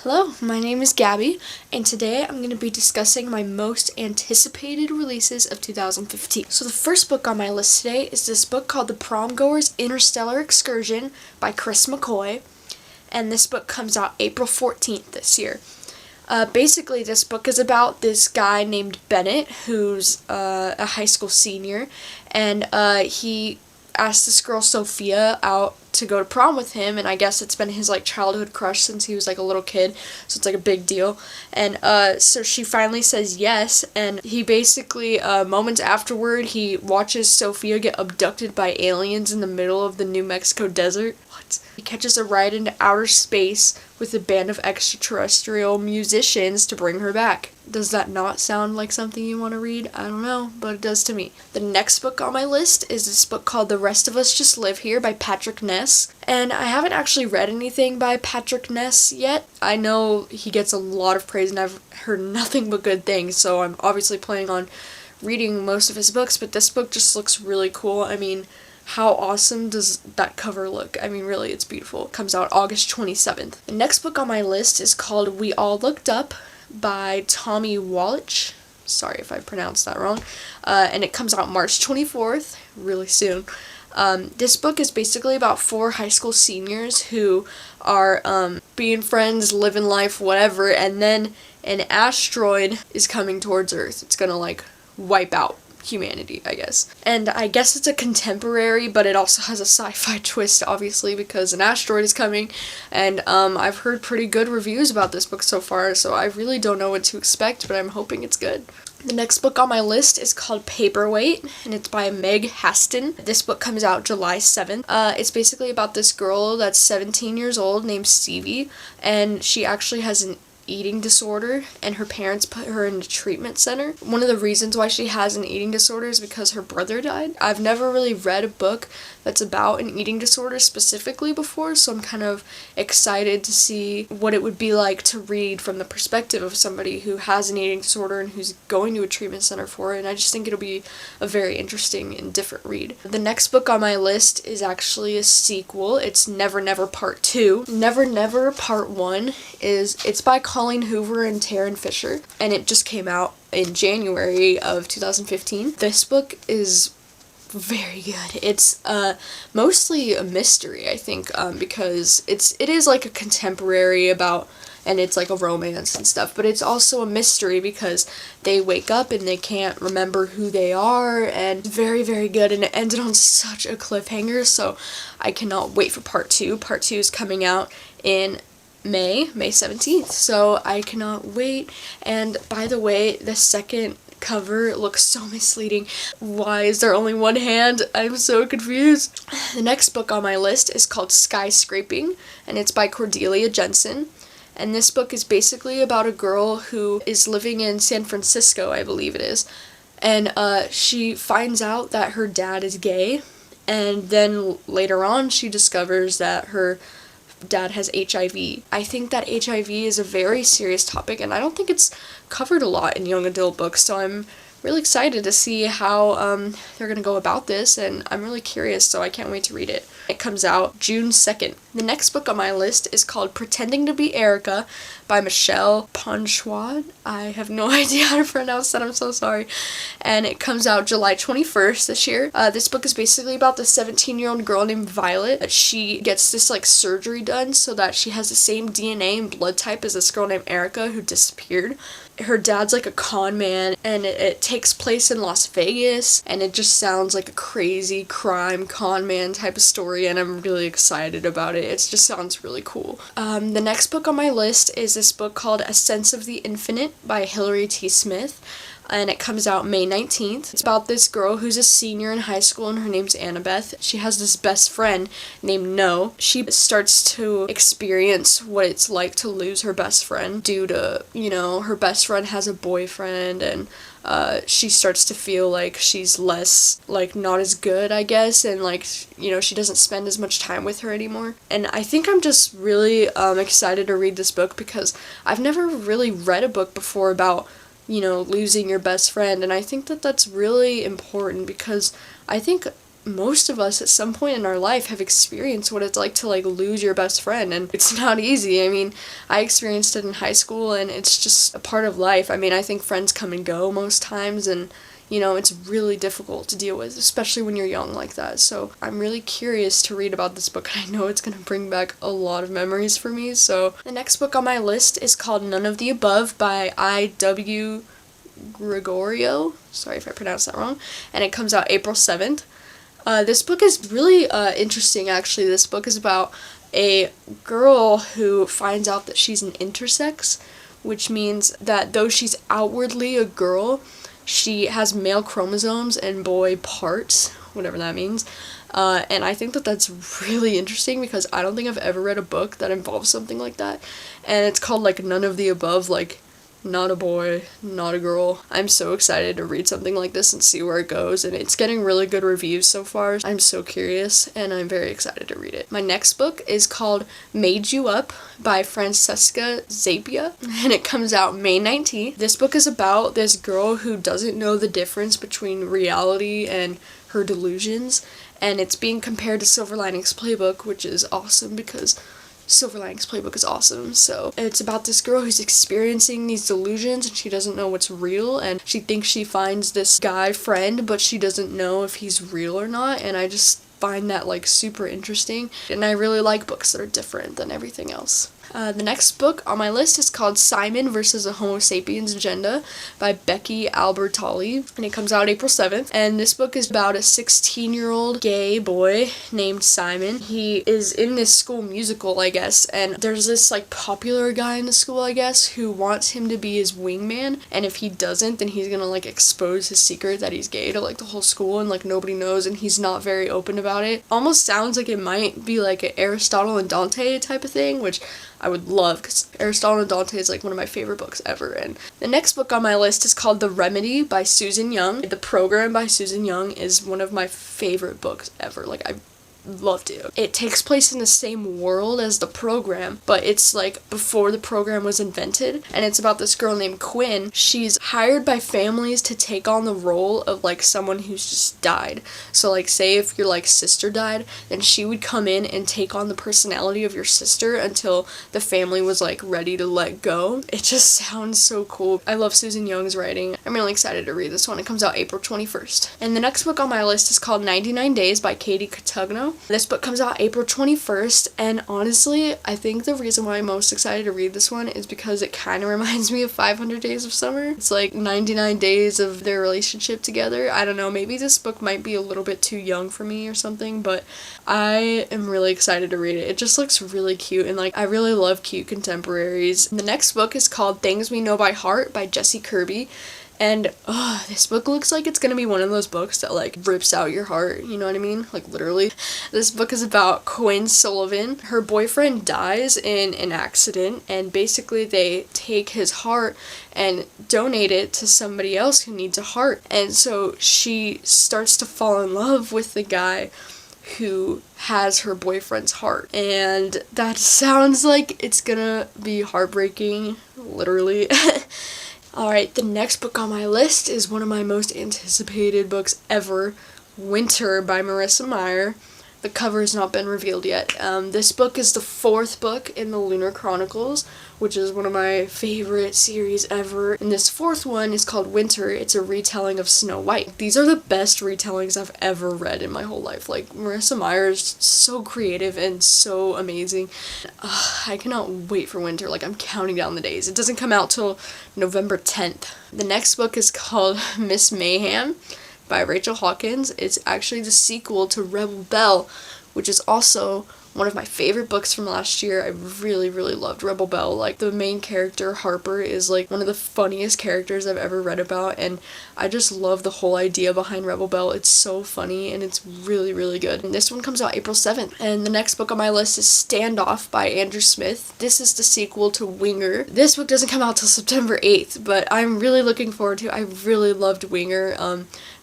Hello, my name is Gabby, and today I'm going to be discussing my most anticipated releases of 2015. So the first book on my list today is this book called The Prom Goer's Interstellar Excursion by Chris McCoy, and this book comes out April 14th this year. Basically, this book is about this guy named Bennett, who's a high school senior, and he asked this girl Sophia out to go to prom with him, and I guess it's been his childhood crush since he was a little kid, so it's a big deal. And so she finally says yes, and he basically moments afterward he watches Sophia get abducted by aliens in the middle of the New Mexico desert. What? He catches a ride into outer space with a band of extraterrestrial musicians to bring her back. Does that not sound like something you want to read? I don't know, but it does to me. The next book on my list is this book called The Rest of Us Just Live Here by Patrick Ness. And I haven't actually read anything by Patrick Ness yet. I know he gets a lot of praise and I've heard nothing but good things, so I'm obviously planning on reading most of his books, but this book just looks really cool. I mean, how awesome does that cover look? I mean, really, it's beautiful. It comes out August 27th. The next book on my list is called We All Looked Up by Tommy Wallach. Sorry if I pronounced that wrong. And it comes out March 24th, really soon. This book is basically about 4 high school seniors who are being friends, living life, whatever, and then an asteroid is coming towards Earth. It's gonna wipe out humanity, I guess. And I guess it's a contemporary, but it also has a sci-fi twist, obviously, because an asteroid is coming, and I've heard pretty good reviews about this book so far, so I really don't know what to expect, but I'm hoping it's good. The next book on my list is called Paperweight, and it's by Meg Haston. This book comes out July 7th. It's basically about this girl that's 17 years old named Stevie, and she actually has an eating disorder, and her parents put her in a treatment center. One of the reasons why she has an eating disorder is because her brother died. I've never really read a book that's about an eating disorder specifically before, so I'm kind of excited to see what it would be like to read from the perspective of somebody who has an eating disorder and who's going to a treatment center for it, and I just think it'll be a very interesting and different read. The next book on my list is actually a sequel. It's Never Never Part 2. Never Never Part 1 it's by Colleen Hoover and Tarryn Fisher, and it just came out in January of 2015. This book is very good. It's mostly a mystery, I think, because it is a contemporary about, and it's a romance and stuff, but it's also a mystery because they wake up and they can't remember who they are, and very, very good, and it ended on such a cliffhanger, so I cannot wait for part 2. Part 2 is coming out in May 17th, so I cannot wait. And by the way, the second cover looks so misleading. Why is there only one hand? I'm so confused. The next book on my list is called Skyscraping, and it's by Cordelia Jensen. And this book is basically about a girl who is living in San Francisco, I believe it is, and she finds out that her dad is gay, and then later on she discovers that her dad has HIV. I think that HIV is a very serious topic, and I don't think it's covered a lot in young adult books, so I'm really excited to see how they're going to go about this, and I'm really curious, so I can't wait to read it. It comes out June 2nd. The next book on my list is called Pretending to be Erica by Michelle Painchaud. I have no idea how to pronounce that, I'm so sorry. And it comes out July 21st this year. This book is basically about the 17-year-old girl named Violet. She gets this surgery done so that she has the same DNA and blood type as this girl named Erica who disappeared. Her dad's a con man, and it takes place in Las Vegas, and it just sounds like a crazy crime con man type of story, and I'm really excited about it. It just sounds really cool. The next book on my list is this book called A Sense of the Infinite by Hilary T. Smith, and it comes out May 19th. It's about this girl who's a senior in high school, and her name's Annabeth. She has this best friend named No. She starts to experience what it's like to lose her best friend due to, her best friend has a boyfriend, and she starts to feel like she's less, not as good, I guess, and, she doesn't spend as much time with her anymore. And I think I'm just really excited to read this book because I've never really read a book before about losing your best friend, and I think that that's really important because I think most of us at some point in our life have experienced what it's like to like lose your best friend, and it's not easy. I mean, I experienced it in high school, and it's just a part of life. I mean, I think friends come and go most times, and you know, it's really difficult to deal with, especially when you're young like that. So I'm really curious to read about this book, and I know it's going to bring back a lot of memories for me. So the next book on my list is called None of the Above by I.W. Gregorio. Sorry if I pronounced that wrong. And it comes out April 7th. This book is really interesting, actually. This book is about a girl who finds out that she's an intersex, which means that though she's outwardly a girl, she has male chromosomes and boy parts, whatever that means. And I think that that's really interesting because I don't think I've ever read a book that involves something like that. And it's called like None of the Above, like not a boy, not a girl. I'm so excited to read something like this and see where it goes, and it's getting really good reviews so far. I'm so curious, and I'm very excited to read it. My next book is called Made You Up by Francesca Zappia, and it comes out May 19th. This book is about this girl who doesn't know the difference between reality and her delusions, and it's being compared to Silver Linings Playbook, which is awesome because Silver Linings Playbook is awesome. So it's about this girl who's experiencing these delusions and she doesn't know what's real, and she thinks she finds this guy friend, but she doesn't know if he's real or not, and I just find that like super interesting, and I really like books that are different than everything else. The next book on my list is called Simon versus a Homo Sapiens Agenda by Becky Albertalli, and it comes out April 7th. And this book is about a 16-year-old gay boy named Simon. He is in this school musical, I guess, and there's this like popular guy in the school, I guess, who wants him to be his wingman, and if he doesn't, then he's gonna like expose his secret that he's gay to like the whole school, and like nobody knows, and he's not very open about it. Almost sounds like it might be like an Aristotle and Dante type of thing, which I would love, because Aristotle and Dante is like one of my favorite books ever. And the next book on my list is called The Remedy by Susan Young. The Program by Susan Young is one of my favorite books ever. Like, I loved it. It takes place in the same world as The Program, but it's like before The Program was invented, and it's about this girl named Quinn. She's hired by families to take on the role of like someone who's just died. So like say if your like sister died, then she would come in and take on the personality of your sister until the family was like ready to let go. It just sounds so cool. I love Susan Young's writing. I'm really excited to read this one. It comes out April 21st. And the next book on my list is called 99 Days by Katie Cotugno. This book comes out April 21st, and honestly, I think the reason why I'm most excited to read this one is because it kind of reminds me of 500 Days of Summer. It's like 99 days of their relationship together. I don't know, maybe this book might be a little bit too young for me or something, but I am really excited to read it. It just looks really cute, and like I really love cute contemporaries. The next book is called Things We Know by Heart by Jessi Kirby. And, this book looks like it's gonna be one of those books that, like, rips out your heart, you know what I mean? Like, literally. This book is about Quinn Sullivan. Her boyfriend dies in an accident, and basically they take his heart and donate it to somebody else who needs a heart. And so she starts to fall in love with the guy who has her boyfriend's heart. And that sounds like it's gonna be heartbreaking, literally. Alright, the next book on my list is one of my most anticipated books ever, Winter by Marissa Meyer. The cover has not been revealed yet. This book is the 4th book in the Lunar Chronicles, which is one of my favorite series ever. And this 4th one is called Winter. It's a retelling of Snow White. These are the best retellings I've ever read in my whole life. Like, Marissa Meyer is so creative and so amazing. I cannot wait for Winter. Like, I'm counting down the days. It doesn't come out till November 10th. The next book is called Miss Mayhem by Rachel Hawkins. It's actually the sequel to Rebel Belle, which is also one of my favorite books from last year. I really, really loved Rebel Belle. Like, the main character, Harper, is like one of the funniest characters I've ever read about, and I just love the whole idea behind Rebel Belle. It's so funny, and it's really, really good. And this one comes out April 7th. And the next book on my list is Standoff by Andrew Smith. This is the sequel to Winger. This book doesn't come out till September 8th, but I'm really looking forward to it. I really loved Winger.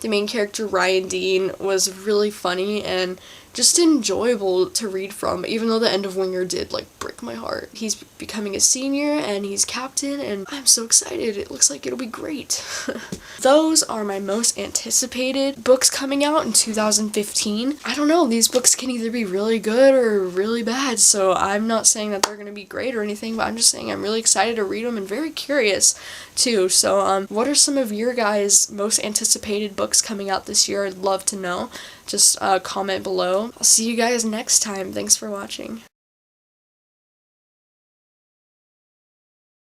The main character, Ryan Dean, was really funny and just enjoyable to read from, even though the end of Winger did, like, break my heart. He's becoming a senior, and he's captain, and I'm so excited. It looks like it'll be great. Those are my most anticipated books coming out in 2015. I don't know, these books can either be really good or really bad, so I'm not saying that they're gonna be great or anything, but I'm just saying I'm really excited to read them and very curious, too. So, what are some of your guys' most anticipated books coming out this year? I'd love to know. Just comment below. I'll see you guys next time. Thanks for watching.